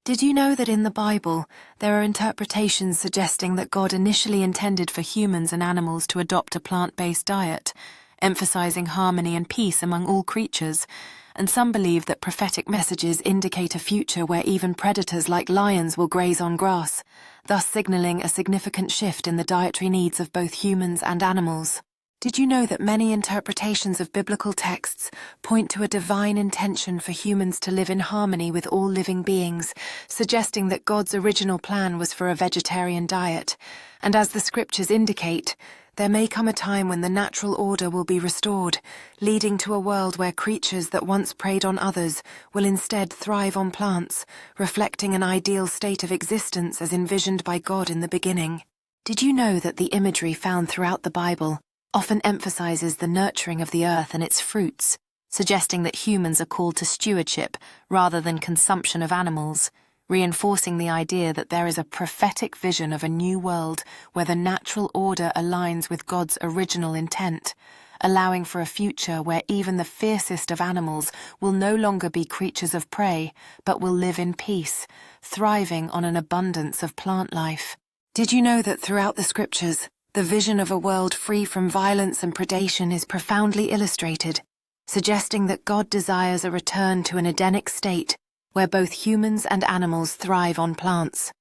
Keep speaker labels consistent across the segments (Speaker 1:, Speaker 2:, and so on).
Speaker 1: Did you know that in the Bible, there are interpretations suggesting that God initially intended for humans and animals to adopt a plant-based diet, emphasizing harmony and peace among all creatures, and some believe that prophetic messages indicate a future where even predators like lions will graze on grass, thus signaling a significant shift in the dietary needs of both humans and animals. Did you know that many interpretations of biblical texts point to a divine intention for humans to live in harmony with all living beings, suggesting that God's original plan was for a vegetarian diet? And as the scriptures indicate, there may come a time when the natural order will be restored, leading to a world where creatures that once preyed on others will instead thrive on plants, reflecting an ideal state of existence as envisioned by God in the beginning. Did you know that the imagery found throughout the Bible often emphasizes the nurturing of the earth and its fruits, suggesting that humans are called to stewardship rather than consumption of animals, reinforcing the idea that there is a prophetic vision of a new world where the natural order aligns with God's original intent, allowing for a future where even the fiercest of animals will no longer be creatures of prey, but will live in peace, thriving on an abundance of plant life. Did you know that throughout the scriptures, the vision of a world free from violence and predation is profoundly illustrated, suggesting that God desires a return to an Edenic state where both humans and animals thrive on plants,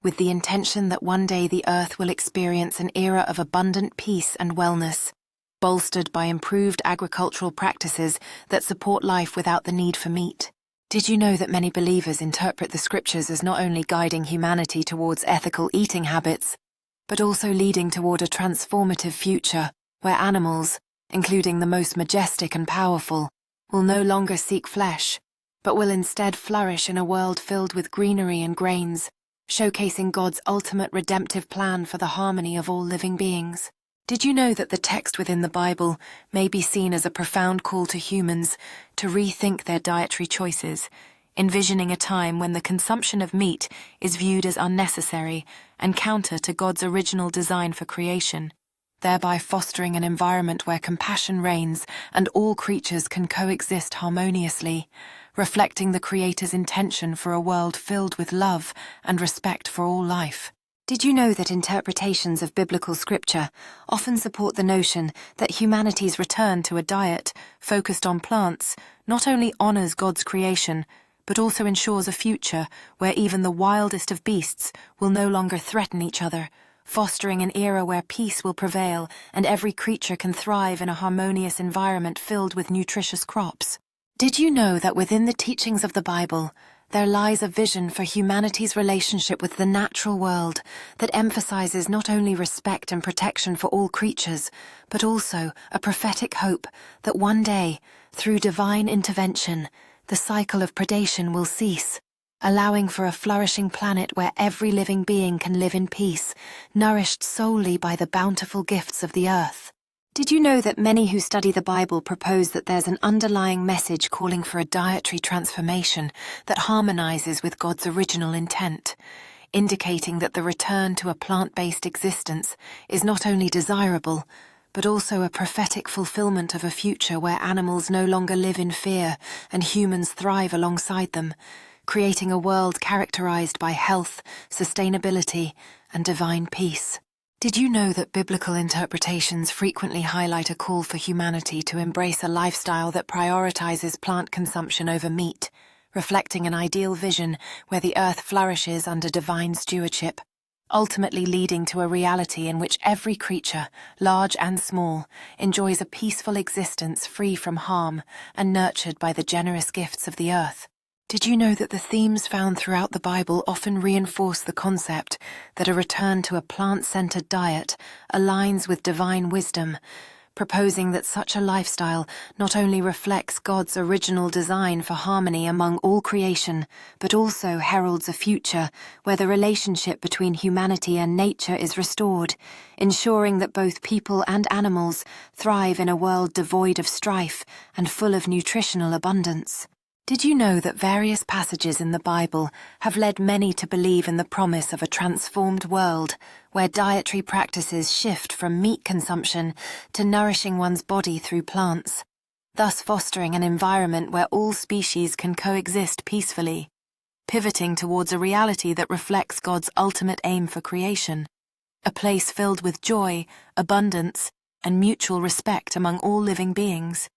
Speaker 1: with the intention that one day the earth will experience an era of abundant peace and wellness, bolstered by improved agricultural practices that support life without the need for meat. Did you know that many believers interpret the scriptures as not only guiding humanity towards ethical eating habits, but also leading toward a transformative future where animals, including the most majestic and powerful, will no longer seek flesh, but will instead flourish in a world filled with greenery and grains, showcasing God's ultimate redemptive plan for the harmony of all living beings? Did you know that the text within the Bible may be seen as a profound call to humans to rethink their dietary choices, envisioning a time when the consumption of meat is viewed as unnecessary and counter to God's original design for creation, thereby fostering an environment where compassion reigns and all creatures can coexist harmoniously, reflecting the Creator's intention for a world filled with love and respect for all life? Did you know that interpretations of biblical scripture often support the notion that humanity's return to a diet focused on plants not only honors God's creation, but also ensures a future where even the wildest of beasts will no longer threaten each other, fostering an era where peace will prevail and every creature can thrive in a harmonious environment filled with nutritious crops? Did you know that within the teachings of the Bible, there lies a vision for humanity's relationship with the natural world that emphasizes not only respect and protection for all creatures, but also a prophetic hope that one day, through divine intervention, the cycle of predation will cease, allowing for a flourishing planet where every living being can live in peace, nourished solely by the bountiful gifts of the earth? Did you know that many who study the Bible propose that there's an underlying message calling for a dietary transformation that harmonizes with God's original intent, indicating that the return to a plant-based existence is not only desirable, but also a prophetic fulfillment of a future where animals no longer live in fear and humans thrive alongside them, creating a world characterized by health, sustainability, and divine peace? Did you know that biblical interpretations frequently highlight a call for humanity to embrace a lifestyle that prioritizes plant consumption over meat, reflecting an ideal vision where the earth flourishes under divine stewardship, ultimately leading to a reality in which every creature, large and small, enjoys a peaceful existence free from harm and nurtured by the generous gifts of the earth? Did you know that the themes found throughout the Bible often reinforce the concept that a return to a plant-centered diet aligns with divine wisdom, proposing that such a lifestyle not only reflects God's original design for harmony among all creation, but also heralds a future where the relationship between humanity and nature is restored, ensuring that both people and animals thrive in a world devoid of strife and full of nutritional abundance? Did you know that various passages in the Bible have led many to believe in the promise of a transformed world where dietary practices shift from meat consumption to nourishing one's body through plants, thus fostering an environment where all species can coexist peacefully? pivoting towards a reality that reflects God's ultimate aim for creation, a place filled with joy, abundance, and mutual respect among all living beings.